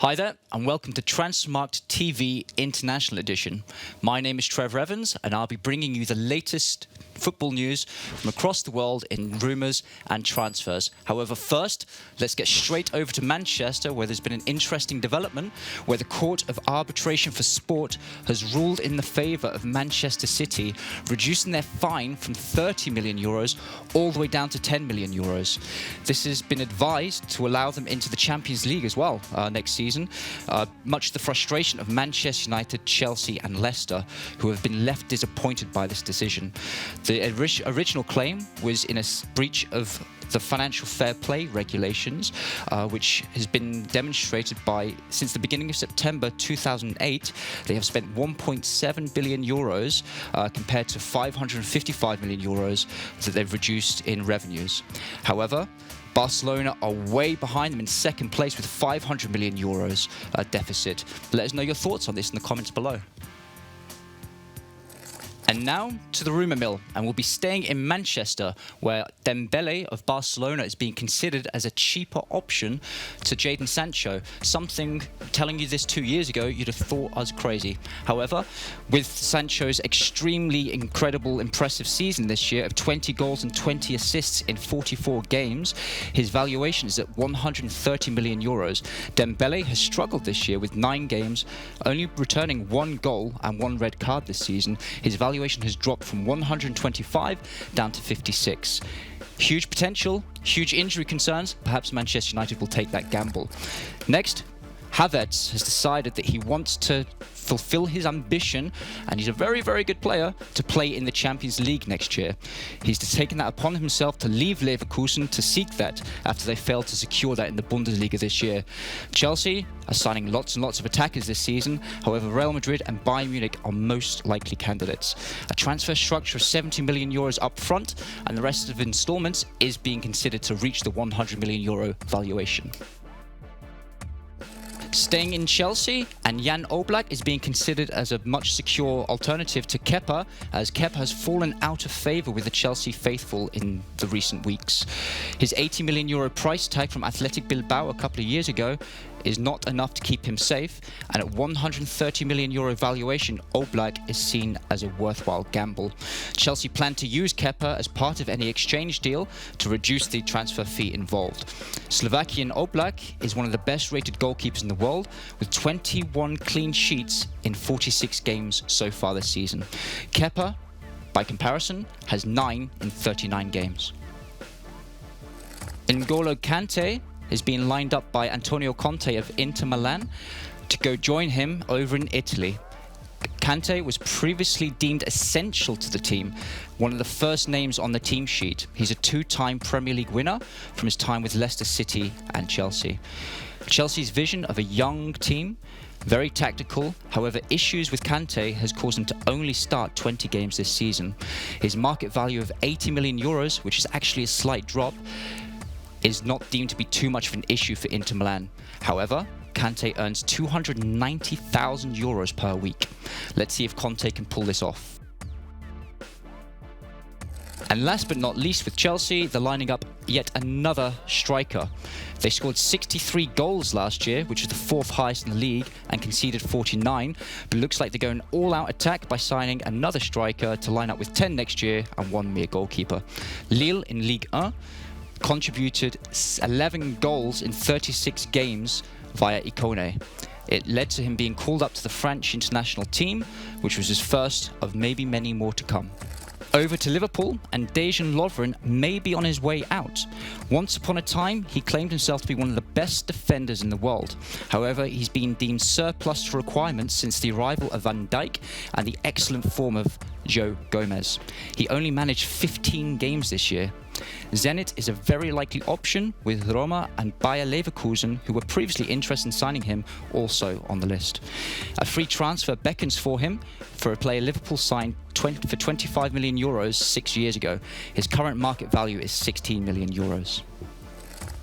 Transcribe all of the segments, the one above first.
Hi there, and welcome to Transfermarkt TV International Edition. My name is Trevor Evans, and I'll be bringing you the latest football news from across the world in rumours and transfers. However, first, let's get straight over to Manchester, where there's been an interesting development, where the Court of Arbitration for Sport has ruled in the favour of Manchester City, reducing their fine from €30 million all the way down to €10 million. This has been advised to allow them into the Champions League as well next season, much to the frustration of Manchester United, Chelsea and Leicester, who have been left disappointed by this decision. The original claim was in a breach of the financial fair play regulations, which has been demonstrated by, since the beginning of September 2008, they have spent €1.7 billion compared to €555 million that they've reduced in revenues. However, Barcelona are way behind them in second place with €500 million deficit. Let us know your thoughts on this in the comments below. And now to the rumour mill, and we'll be staying in Manchester, where Dembele of Barcelona is being considered as a cheaper option to Jadon Sancho. Something, telling you this 2 years ago, you'd have thought us crazy. However, with Sancho's extremely incredible, impressive season this year of 20 goals and 20 assists in 44 games, his valuation is at €130 million. Dembele has struggled this year with 9 games, only returning 1 goal and 1 red card this season. His valuation has dropped from 125 down to 56. Huge potential, huge injury concerns. Perhaps Manchester United will take that gamble. Next, HAVERTZ has decided that he wants to fulfill his ambition, and he's a very, very good player, to play in the Champions League next year. He's taken that upon himself to leave Leverkusen to seek that after they failed to secure that in the Bundesliga this year. Chelsea are signing lots and lots of attackers this season. However, Real Madrid and Bayern Munich are most likely candidates. A transfer structure of €70 million up front, and the rest of installments is being considered to reach the €100 million valuation. Staying in Chelsea, and Jan Oblak is being considered as a much secure alternative to Kepa, as Kepa has fallen out of favour with the Chelsea faithful in the recent weeks. His €80 million price tag from Athletic Bilbao a couple of years ago is not enough to keep him safe, and at €130 million valuation, Oblak is seen as a worthwhile gamble. Chelsea plan to use Kepa as part of any exchange deal to reduce the transfer fee involved. Slovakian Oblak is one of the best rated goalkeepers in the world, with 21 clean sheets in 46 games so far this season. Kepa, by comparison, has 9 in 39 games. N'Golo Kante is being lined up by Antonio Conte of Inter Milan to go join him over in Italy. Kante was previously deemed essential to the team, one of the first names on the team sheet. He's a 2-time Premier League winner from his time with Leicester City and Chelsea. Chelsea's vision of a young team, very tactical. However, issues with Kante has caused him to only start 20 games this season. His market value of €80 million, which is actually a slight drop, is not deemed to be too much of an issue for Inter Milan. However, Kante earns €290,000 per week. Let's see if Conte can pull this off. And last but not least, with Chelsea, they're lining up yet another striker. They scored 63 goals last year, which is the 4th highest in the league, and conceded 49, but looks like they're going all-out attack by signing another striker to line up with 10 next year and 1 mere goalkeeper. Lille in Ligue 1 contributed 11 goals in 36 games via Icone. It led to him being called up to the French international team, which was his first of maybe many more to come. Over to Liverpool, and Dejan Lovren may be on his way out. Once upon a time, he claimed himself to be one of the best defenders in the world. However, he's been deemed surplus to requirements since the arrival of Van Dijk and the excellent form of Joe Gomez. He only managed 15 games this year. Zenit is a very likely option, with Roma and Bayer Leverkusen, who were previously interested in signing him, also on the list. A free transfer beckons for him for a player Liverpool signed for €25 million 6 years ago. His current market value is €16 million.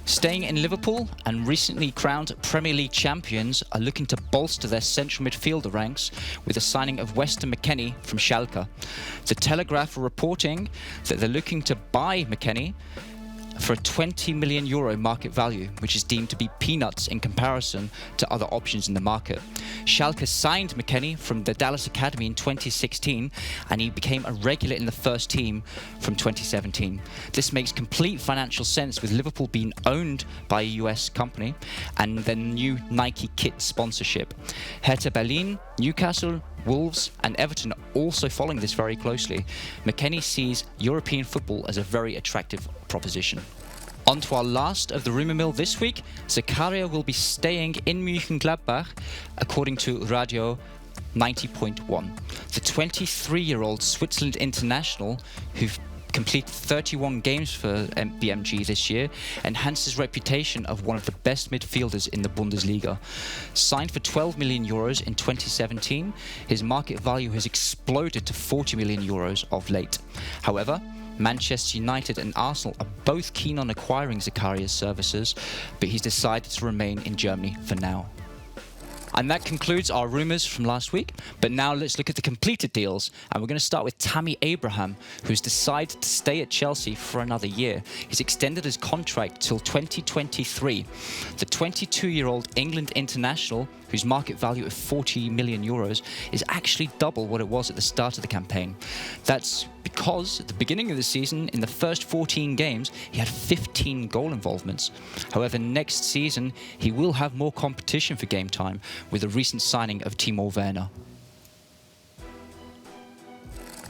Staying in Liverpool, and recently crowned Premier League champions are looking to bolster their central midfielder ranks with the signing of Weston McKennie from Schalke. The Telegraph are reporting that they're looking to buy McKennie for a €20 million market value, which is deemed to be peanuts in comparison to other options in the market. Schalke signed McKennie from the Dallas Academy in 2016, and he became a regular in the first team from 2017. This makes complete financial sense, with Liverpool being owned by a US company and the new Nike kit sponsorship. Hertha Berlin, Newcastle, Wolves and Everton are also following this very closely. McKennie sees European football as a very attractive proposition. On to our last of the rumour mill this week. Zakaria will be staying in Gladbach, according to Radio 90.1. The 23-year-old Switzerland international, who completed 31 games for BMG this year, enhanced his reputation of one of the best midfielders in the Bundesliga. Signed for €12 million in 2017, his market value has exploded to €40 million of late. However, Manchester United and Arsenal are both keen on acquiring Zakaria's services, but he's decided to remain in Germany for now. And that concludes our rumours from last week. But now let's look at the completed deals. And we're going to start with Tammy Abraham, who's decided to stay at Chelsea for another year. He's extended his contract till 2023. The 22-year-old England international, whose market value of €40 million is actually double what it was at the start of the campaign. That's because at the beginning of the season, in the first 14 games, he had 15 goal involvements. However, next season, he will have more competition for game time with the recent signing of Timo Werner.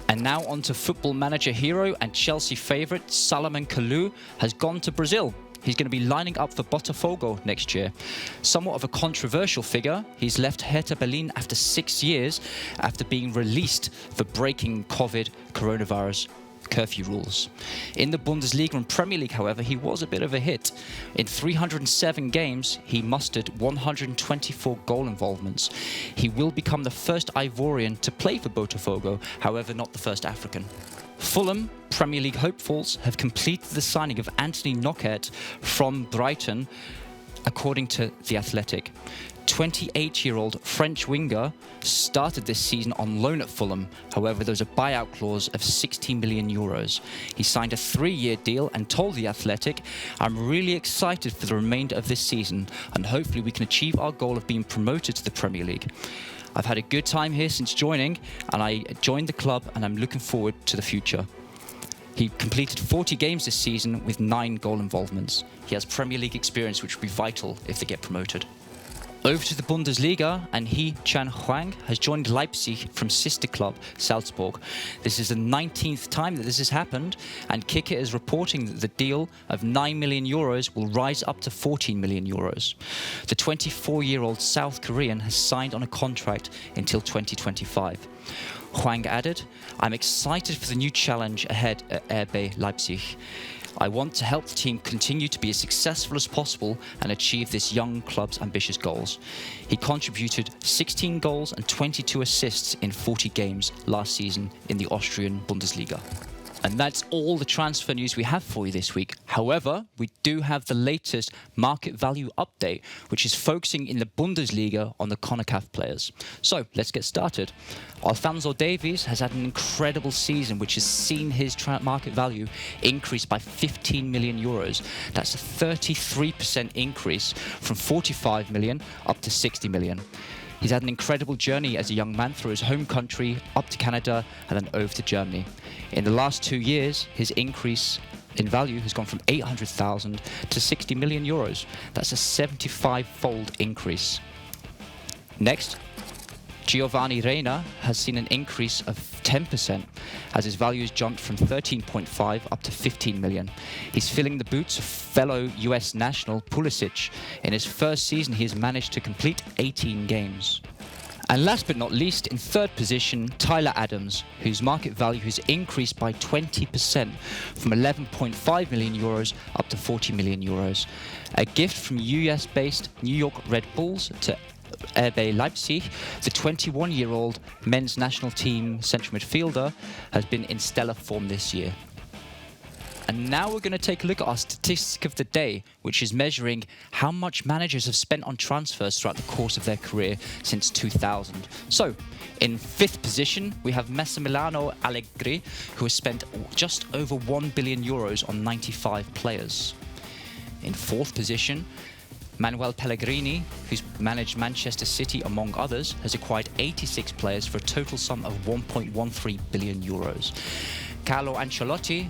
And now on to Football Manager hero and Chelsea favourite Salomon KALOU has gone to Brazil. He's going to be lining up for Botafogo next year. Somewhat of a controversial figure, he's left Hertha Berlin after 6 years after being released for breaking coronavirus curfew rules. In the Bundesliga and Premier League, however, he was a bit of a hit. In 307 games, he mustered 124 goal involvements. He will become the first Ivorian to play for Botafogo, however, not the first African. Fulham Premier League hopefuls have completed the signing of Anthony Knockaert from Brighton, according to The Athletic. 28-year-old French winger started this season on loan at Fulham. However, there was a buyout clause of €60 million. He signed a 3-year deal and told The Athletic, "I'm really excited for the remainder of this season, and hopefully we can achieve our goal of being promoted to the Premier League. I've had a good time here since joining, and I joined the club and I'm looking forward to the future." He completed 40 games this season with 9 goal involvements. He has Premier League experience, which will be vital if they get promoted. Over to the Bundesliga, and Chan Huang has joined Leipzig from sister club Salzburg. This is the 19th time that this has happened, and Kicker is reporting that the deal of €9 million will rise up to €14 million. The 24-year-old South Korean has signed on a contract until 2025. Huang added, "I'm excited for the new challenge ahead at RB Leipzig. I want to help the team continue to be as successful as possible and achieve this young club's ambitious goals." He contributed 16 goals and 22 assists in 40 games last season in the Austrian Bundesliga. And that's all the transfer news we have for you this week. However, we do have the latest market value update, which is focusing in the Bundesliga on the CONCACAF players. So let's get started. Alphonso Davies has had an incredible season, which has seen his market value increase by €15 million. That's a 33% increase from 45 million up to 60 million. He's had an incredible journey as a young man through his home country, up to Canada, and then over to Germany. In the last 2 years, his increase in value has gone from 800,000 to 60 million euros. That's a 75-fold increase. Next, Giovanni Reina has seen an increase of 10% as his value has jumped from 13.5 up to 15 million. He's filling the boots of fellow US national Pulisic. In his first season, he has managed to complete 18 games. And last but not least, in third position, Tyler Adams, whose market value has increased by 20% from 11.5 million euros up to 40 million euros. A gift from US-based New York Red Bulls to RB Leipzig, the 21-year-old men's national team central midfielder has been in stellar form this year. And now we're going to take a look at our statistic of the day, which is measuring how much managers have spent on transfers throughout the course of their career since 2000. So, in 5th position, we have Massimiliano Allegri, who has spent just over €1 billion on 95 players. In 4th position, Manuel Pellegrini, who's managed Manchester City among others, has acquired 86 players for a total sum of €1.13 billion. Carlo Ancelotti,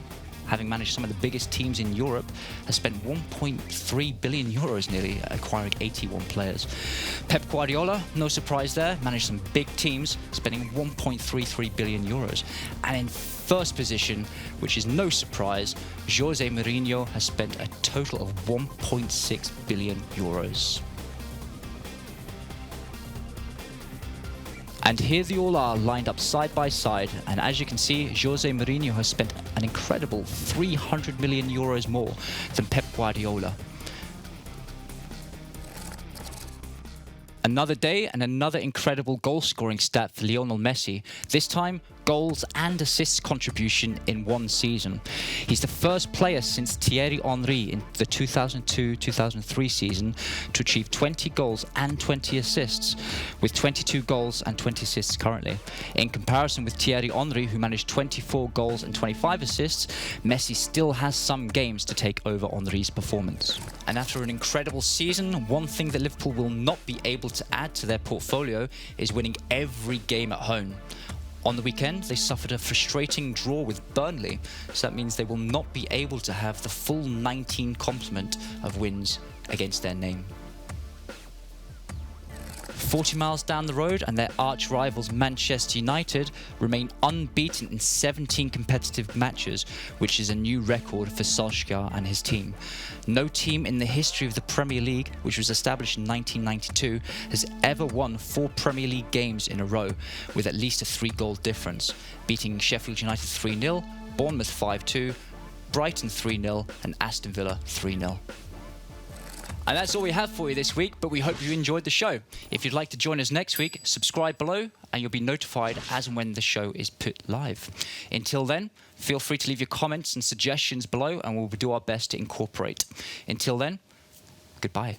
having managed some of the biggest teams in Europe, has spent €1.3 billion nearly, acquiring 81 players. Pep Guardiola, no surprise there, managed some big teams, spending €1.33 billion. And in 1st position, which is no surprise, Jose Mourinho has spent a total of €1.6 billion. And here they all are, lined up side by side, and as you can see, Jose Mourinho has spent an incredible €300 million more than Pep Guardiola. Another day and another incredible goal-scoring stat for Lionel Messi, this time goals and assists contribution in one season. He's the first player since Thierry Henry in the 2002-2003 season to achieve 20 goals and 20 assists, with 22 goals and 20 assists currently. In comparison with Thierry Henry, who managed 24 goals and 25 assists, Messi still has some games to take over Henry's performance. And after an incredible season, one thing that Liverpool will not be able to add to their portfolio is winning every game at home. On the weekend, they suffered a frustrating draw with Burnley, so that means they will not be able to have the full 19 complement of wins against their name. 40 miles down the road, and their arch rivals Manchester United remain unbeaten in 17 competitive matches, which is a new record for Solskjaer and his team. No team in the history of the Premier League, which was established in 1992, has ever won 4 Premier League games in a row with at least a 3-goal difference, beating Sheffield United 3-0, Bournemouth 5-2, Brighton 3-0 and Aston Villa 3-0. And that's all we have for you this week, but we hope you enjoyed the show. If you'd like to join us next week, subscribe below and you'll be notified as and when the show is put live. Until then, feel free to leave your comments and suggestions below and we'll do our best to incorporate. Until then, goodbye.